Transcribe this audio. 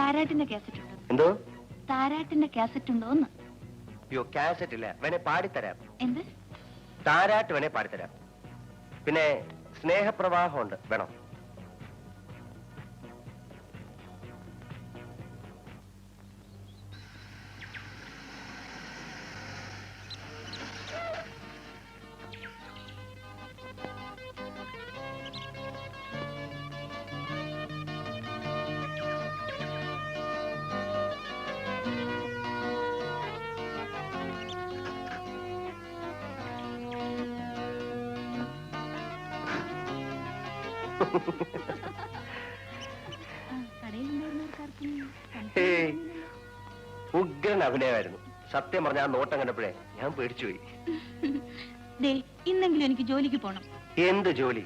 താരാട്ടിന്റെ cassette ഉണ്ടോ? എന്തോ? താരാട്ടിന്റെ cassette ഉണ്ടോന്ന്? അയ്യോ, കാസറ്റ് ഇല്ല. വേണേ പാടിത്തരാം. എന്ത്? താരാട്ട് വേണേ പാടിത്തരാം. പിന്നെ സ്നേഹപ്രവാഹം ഉണ്ട്, വേണം? ഉഗ്രൻ അഭിനയമായിരുന്നു. സത്യം പറഞ്ഞ ആ നോട്ടം കണ്ടപ്പോഴേ ഞാൻ പേടിച്ചുപോയി. ഇന്നെങ്കിലും എനിക്ക് ജോലിക്ക് പോണം. എന്ത് ജോലി?